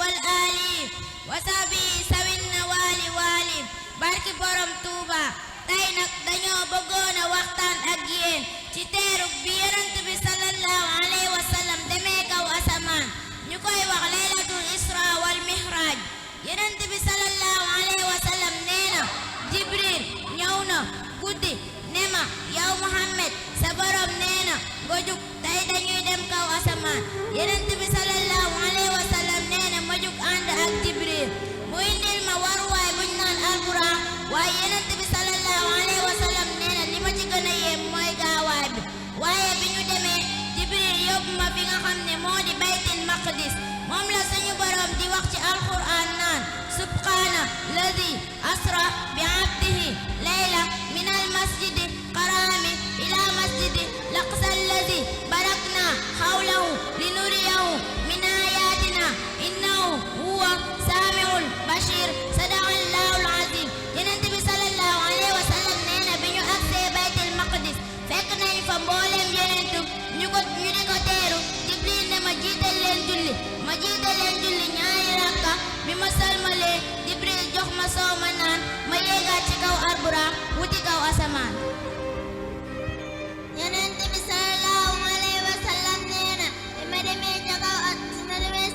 wal ali wa sabi sawin na wali barki borom Tuuba tey nag dañoo bëggoon a waxtaan ak yéen ci teerug bi yonent bi sallallahu alayhi wa sallam demee kaw asamaan ñu koy wax laylatul isra wal mihraj yonent bi sallallahu alayhi wa sallam nee na Jibril ñëw na guddi ne ma yow Muhammad sa borom nee na nga jug tey dañuy dem kaw asamaan yonent bi sallallahu alayhi wa sallam nee na ma jug ànd ak Jibril mu indil ma waruwaay buñ naan alburaax waaye yonent bi sallallahu alayhi wa sallam nee na li ma ci gën a yéem mooy gaawaay bi waaye bi ñu demee Jibril yóbbu ma fi nga xam ne moo di baytil maqdis moom la suñu borom di wax ci alquran naan subhaana alladi asra bi abdihi layla min al masjidi qaraami ila masjidi laqsa alladi barakna xawlahu li nuriyahu min ayatina innahu huwa saamiul bashir sadaqa allahul azim yonent bi sallallahu alayhi wa sallam nee na bi ñu agsee baytil maqdis fekk nañ fa mbooleem yonentu ñu di ko teeru Jibril ne ma jiital leen julli ma jiital leen julli ñaari rakka bi ma salmalee Jibril jox ma soow ma naan ma yéegaat ci kaw arburaaq wuti kaw asamaan yonent bi sallallahu alayhi wa sallam nee na bi ma demee ca kaw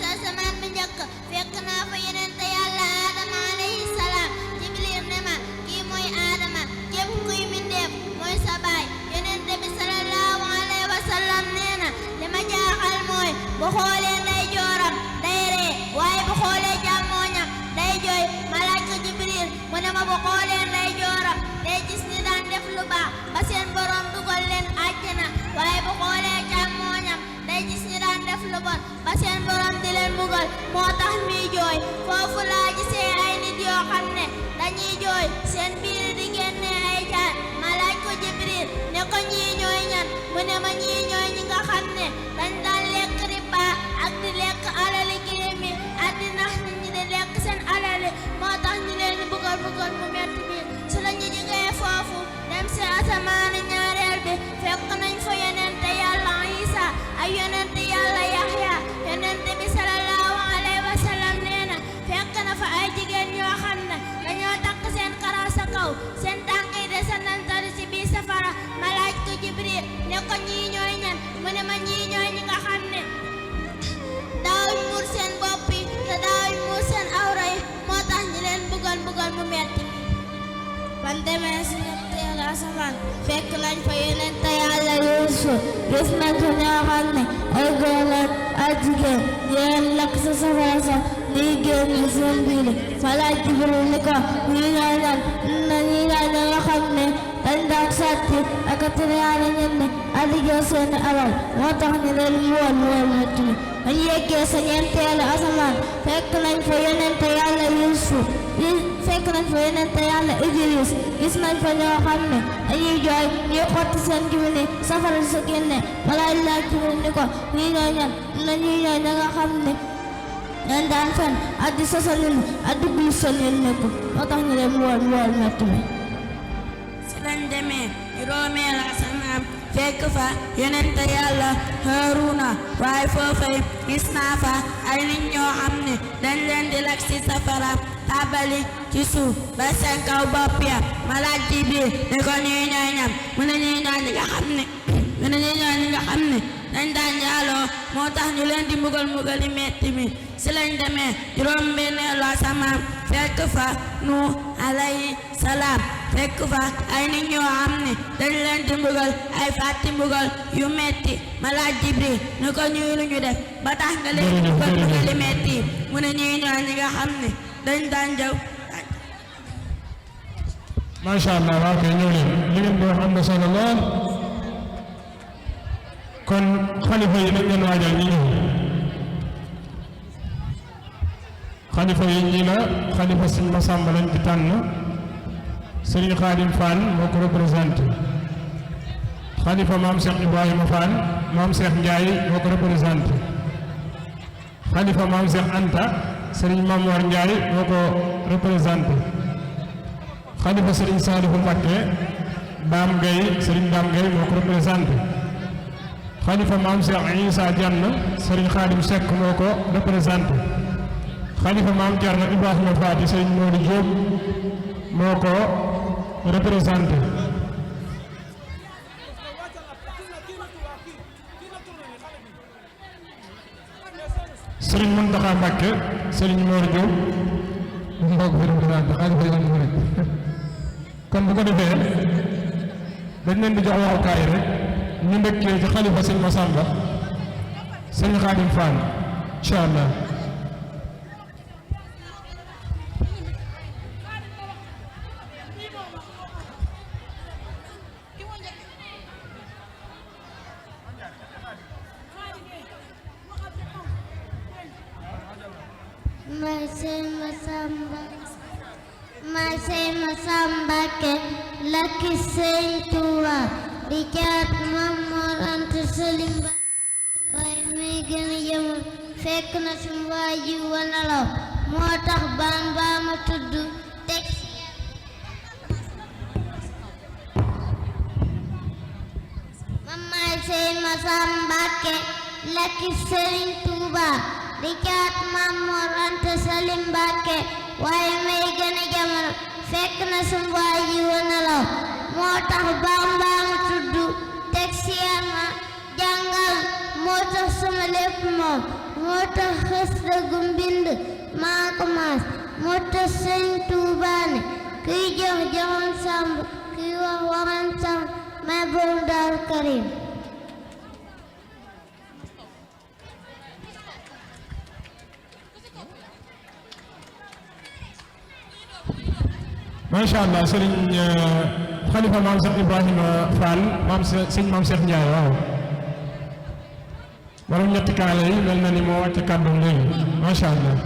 sa asamaan bi njëkk fekk naa fa yonent yàlla Aadama alayhi salaam Jibril ne ma kii mooy Aadama képp kuy mindeef mooy sa baay yonent bi sallallahu alayhi wa sallam nee na li ma jaaxal mooy bu xoolee nday jooram day ree waaye bu xoolee càmmooñam day jooy ma laaj ko Jibril mu ne ma bu xoolee nday jooram day gis ni daan def lu baax ba seen borom dugal leen àjjana waaye bu xoolee càmmooñam day gis ni daan def lu bon ba seen borom di leen bugal moo tax muy jooy foofu laa gisee ay nit yoo xam ne dañuy jooy seen biir di génne ay jaan ma laaj ko Jibril ne ko ñii ñooy ñan mu ne ma ñii ñooy ñi nga xam ne dañ daan lekk riba ak di lekk alali giléem yi ak di nax nit ñi di lekk seen alali moo tax ñu leen bugal mu metti bi su la ñu jógee foofu dem si asamaan ñaareel bi fekk nañ fa yonent yàlla Isa ak yonent yàlla Yaxya yonent bi sallallahu alayhi wa sallam nee na fekk na fa ay jigéen ñoo xam ne dañoo takk seen karaw sa kaw seen tànk yi de sa nantaru si biir safara ma laaj ko Jibril ne ko ñii ñooy ñan mu ne ma ñii ñooy ñi nga xam ne daawuñ muur seen bopp yi te daawuñ muur seen awra yi moo tax ñu leen bugal mu metti ban demee si ñetteelu asamaan fekk nañ fa yonent yàlla Yuusuf gis nañ fa ñoo xam ne ay góor lañ ak jigéen di leen lakk sa safara sax di génn seen biir ma laaj Jibril ni ko ñii ñooy ñan nga xam ne dañ daan sàcc ak a tiraale ñenn ak di jël seen alal moo tax ñu leen wool metti mi bañ yeggee sa ñeenteelu asamaan fekk nañ fa yonent yàlla Yuusuf fekk nañ fa yonent yàlla Idris gis nañ fa ñoo xam ne dañuy jooy ñuy xotti seen gémmiñ safara sa génne ma laaj Jibril ni ko ñii ñooy ñan nga xam ne dañ daan fen ak di sosal nit ak dugg lu sol leen nekku moo tax ñu leen wool metti mi si lañ demee juróomeelu asamaan fekk fa yonent yàlla Haaruna waaye foofay gis naa fa ay nit ñoo xam ne dañ leen di lakk ci safara tabali ci suuf ba seen kaw bopp ya ma laaj Jibril ne ko ñuy ñooy ñam mu ne ñuy ñi nga xam ne dañ daan njaaloo moo tax ñu leen di mbugal metti mi si lañ demee juróom-benneelu asamaan fekk fa Nuux alayhi salaam fekk fa ay nit ñoo xam ne dañ leen di mbugal ay fàtti mbugal yu metti ma laaj Jibril ne ko ñuy lu ñu def ba tax nga leen di mbugal metti mu ne ñuy ñi nga xam ne dañ daan jaw masha Allah waaw kay ñëw leen li ngeen di wax am na solo lool kon xalifa yi dañ leen waajal ñi ñëw xalifa yi ñi la xalifa Sëñ Masamba lañ di tànn Sëriñ Xaadim Fall moo ko représenté xalifa maam Cheikh Ibrahima Fall maam Cheikh Ndiaye moo ko représenté xalifa maam Cheikh Anta Sëriñ Mamor Ndiaye moo ko représenté xalifa Sëriñ Saalihu Mbakke Daam Gueye Sëriñ Daam Gueye moo ko représenté xalifa maam Cheikh Issa Diagne Sëriñ Xaadim Seck moo ko représenté xalifa maam Thierno Ibrahima Faty Serigne Modou Diop moo ko représenté. Serigne Mountakha Mbacké Serigne Mor Diop moo ko représenté xalifa yoon bi rek kon bu ko defee dañ leen di jox waxukaay rek ñu ndëkkee ci xalifa Serigne Massamba Serigne Khadim Fall incha allah. Masih Massamba ke laki Sëriñ Tuuba di caat Maam Mor Anta Sali Mbàkke waaye may gën a jëmal fekk na sum waaji wanalaw moo tax baan baa ma tudd teg Masih Massamba ke laki Sëriñ Tuuba di caat Maam Mor Anta Sali Mbàkke waaye may gën a jamono fekk na sum waaji wanalaw moo tax Bamba ma tudd teg si ma jàngal moo tax sama lépp moom moo tax xës dëggu mbind maa ko maas moo tax Sëriñ Tuubaa ne kuy jox joxoon sàmb kuy wax waxoon sàmb may borom Daaru Karim. macha allah Serigne xalifa maam Cheikh Ibrahima Fall maam sëñ maam Cheikh Ndiaye waaw borom ñetti kaala yi mel na ni moo wàcc kàddu léegi macha allah.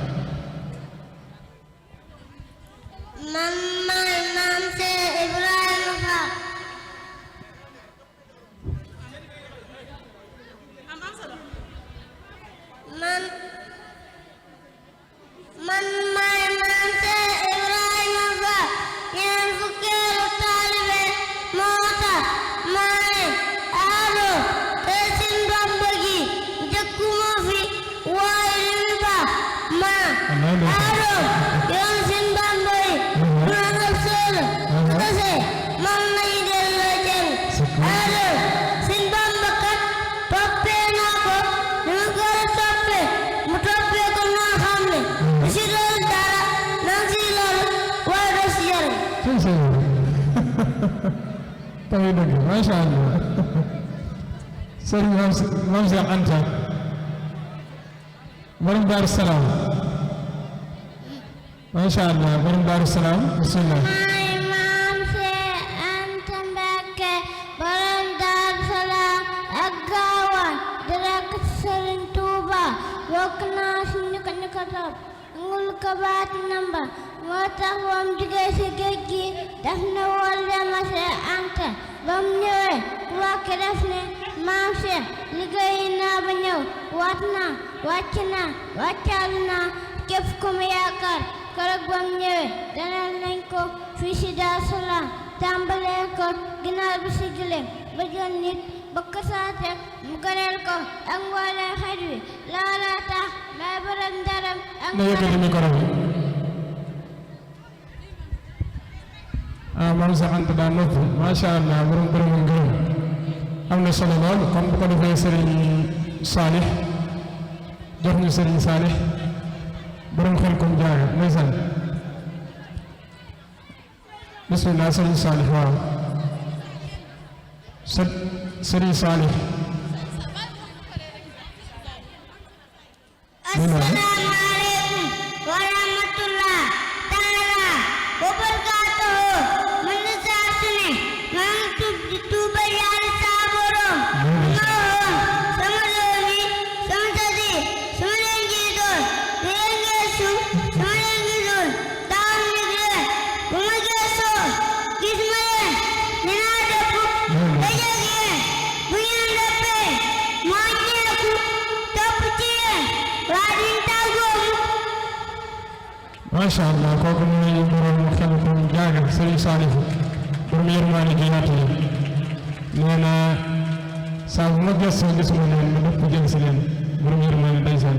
man maay maam Cheikh Ibrahima Fall. man maay maam Cheikh Ibrahima Fall. ñeent fukkeelu taalibe moo tax maa ne allo te sin Bamba gi njëkkuma fi waaye li mu baax ma allo yoon sin Bamba yi maa nga solo kese moom lañu delloo jàng allo sin Bamba kat toppee naa ko ni mu ko toppee mu toppee ko noo xam ne du si doon dara nang si loolu waaye doo si jariñ tamit dëgg macha allah Serigne maam Cheikh Anta borom Daaru Salaam macha allah borom Daaru Salaam bismillah. maay maam Cheikh Anta Mbakke borom Daaru Salaam ak Gaawaan di rekk Sëriñ Tuuba bokk naa si ñu ko topp ngul ko baat namba moo tax bam jugee si géej gi daf ne woon dema Cheikh Anta bam ñëwee wàkke def ne maam Cheikh liggéey naa ba ñëw waat naa wàcc naa wàccal naa képp ku mu yaakaar keroog bam ñëwee danal nañ ko fii si Daaru Salaam tàmbalee ko ginaar bi si gileem ba jël nit ba ko saateek mu gëneel ko ak mbooleem xeet wi loola tax may borom daram ak na yëkkati micro bi maam Cheikh Anta daa noppi macha allah borom borom ngërëm am na solo lool kon bu ko defee Serigne Salih jox ñu Serigne Salih borom xel kom jaaga ndeysaan bismillah Serigne Salih waaw Serigne Salih. Asalaamaaleykum wa rahmatullah taala wa barakaatuhu man la saa su ne maa ngi tuuba yàlla saa borom sama doom yi sama sët yi sama leen jiitoon di leen geesu sama leen gisoon daaw nit leen bu ma geesoo gis ma leen dinaa dëpp dajeeg yéen bu ngeen dëppee moo ñeeku topp ci yéen waa duñ tàggoo macha allah kooku mooy borom xel kom jaaga Serigne Salih borom yërmaane ji yaatu yi nee na saa bu ma gëstoo gisuma leen ma dëpp jël si leen borom yërmaane ndeysaan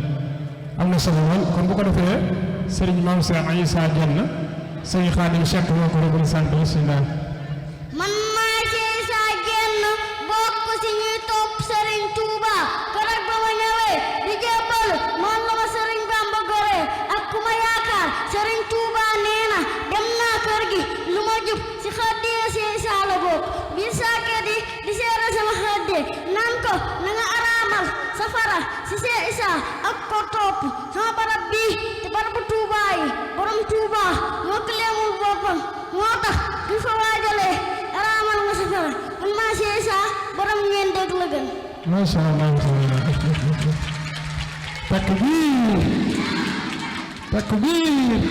am na solo lool kon bu ko defee sëriñ Maam Cheikh Issa Diène sëriñ Khadim Cheikh moo ko représenté bismillah. man maa ci Issa Diène bokk ci ñuy topp Serigne Touba keroog ba ma ñëwee di jébbal moom la ma Serigne Bamba gore ak ku ma yaakaar Serigne Touba nee na dem naa kër gi lu ma jub ci xaddiya ci Issa la bokk bi saaket yi di seere sama xadde naan ko na nga araamal safara ci see Issa ak ko topp sama barab bii te barabu Touba yi borom Touba moo ko leemul boppam moo tax du fa waajalee araamal nga safara man maa ci Issa borom ñeen dégg la gën. Masha Allah takbir takbir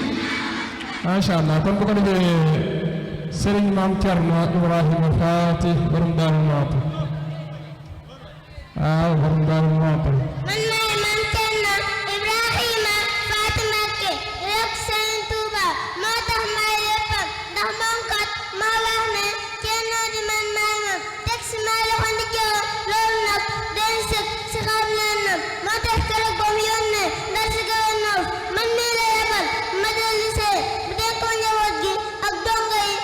Masha Allah kon bu ko defee Serigne Maam Thierno Ibrahima Fati borom Daaru Muxti waaw borom Daaru Muxti man maay Maam Thierno Ibrahima Fati Mbacké rek Serigne Touba moo tax may léppam ndax moom kat moo wax ne Thierno di man maay moom teg si may loxo ndijoor loolu nag den sëg si xam leen nag moo tax keroog ba mu yónnee ndax si gën a man mii la yebal ma dellu see bu dénk ko njaboot gi ak dongo yi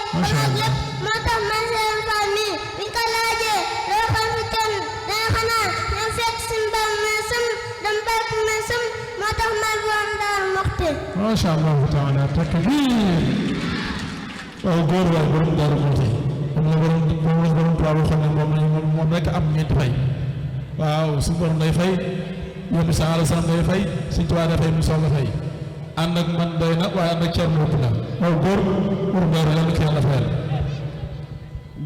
ak lépp moo tax man seen fan mii biñ ko laajee loo xam fi kenn dana xanaa ñoom fekk si mbam men sëm dam bàpp men sëm moo tax man borom Daaru Muxti. Masha Allah taala takbir waaw góor waay borom Daaru Muxti moom la borom Tuubaa xam ne moom rek am ñeenti fay waaw suñu borom day fay yónni sa ala sam day fay suñu Tuubaa day fay mu soog a fay ànd ak man doy na waaye ànd ak Thierno ëpp na waaw góor pour Daaru yàlla ko yàlla fayal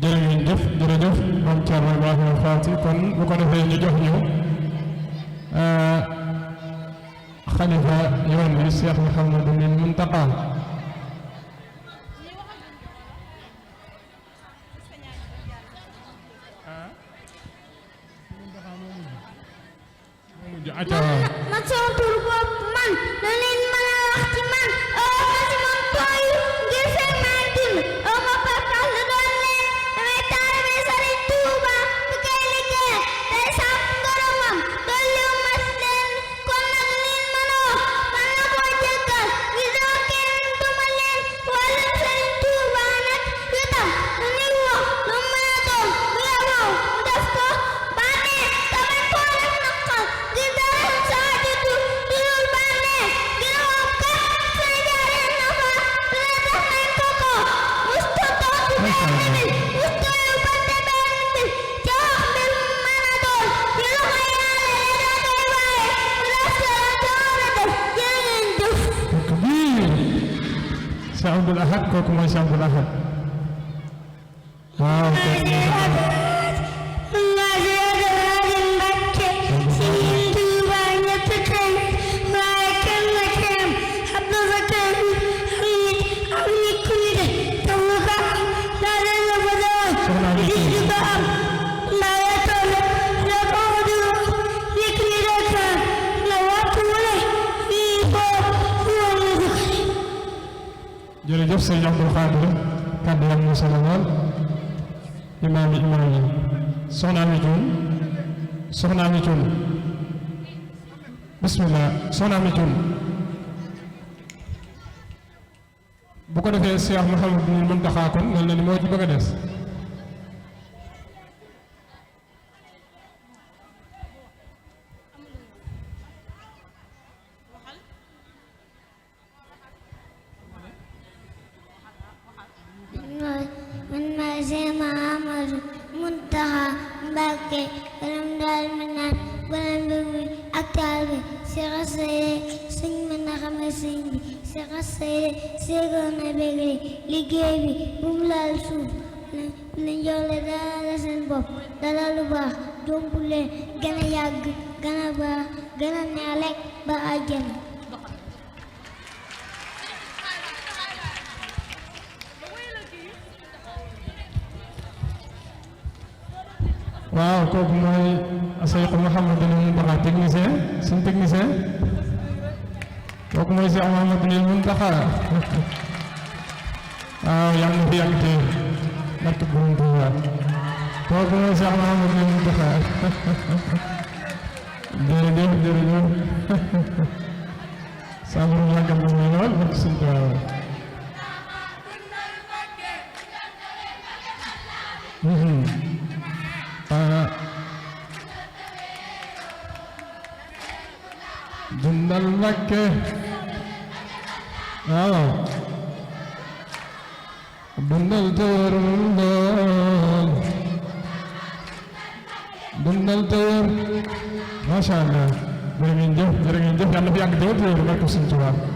jërëjëf jërëjëf moom Thierno Ibrahima Fati kon bu ko defee ñu jox ñu xalifa yoon bi Cheikh Mouhamadou Mountakha man sama tur bopp man da leen mën a wax ci man ma ci man tooyu ngir fekk maa dund ma partal lu doon leen damay taalibe Serigne Touba bu koy liggéey day sàmm ngërëmam dolliw mas leen kon nag leen mën a wax man la koo jëkkal gisoo kenn duma leen wàllu Serigne Touba nag itam lu nit wax lu mën a doon bu yaboo mu def ko bànnee tamit koo def naqal ngir dara saa juddu dulul bànnee ngir wax kat Sénégal na fa lu ne def nañ ko ko musta toog benn bi musta yu bante benn bi ca wax mbir mu mën a doon ci loxo yàlla la koy waaye mu def sa la war a def jërë ngeen jëf. takbir Cheikh Abdoul Ahad kooku mooy Cheikh Abdoul Ahad waaw jërëjëf sëñ Abdou Khadir kàddu yam na solo lool imaam yi soxna Ami Cuun bismillah soxna Ami Cuun bu ko defee Cheikh Mouhamadou Mountakha kon mel na ni moo ci bëgg a des man maay Cheikh Mouhamadou Mountakha Mbacké borom Daaru Minaan borom mbir mi ak taalibe Cheikh Asseye suñ mën a xame sëñ bi Cheikh Asseye seegoon na bégle liggéey bi bu mu laal suuf lañ jolle dara la seen bopp dara lu baax jombu leen gën a yàgg gën a baax gën a neex lekk ba àjjana. waaw kooku mooy Cheikh Mouhamadou Mountakha technicien suñu technicien kooku mooy Cheikh Mouhamadou Mountakha waaw yàlla na fi yàgg te barke Borom Tuuba kooku mooy Cheikh Mouhamadou Mountakha jërëjëf dundal Mbakke waaw dundal te wér dundal te wér masha Allah jërë ngeen jëf yàlla fi yàgg te wér barke Sëñ Tuubaa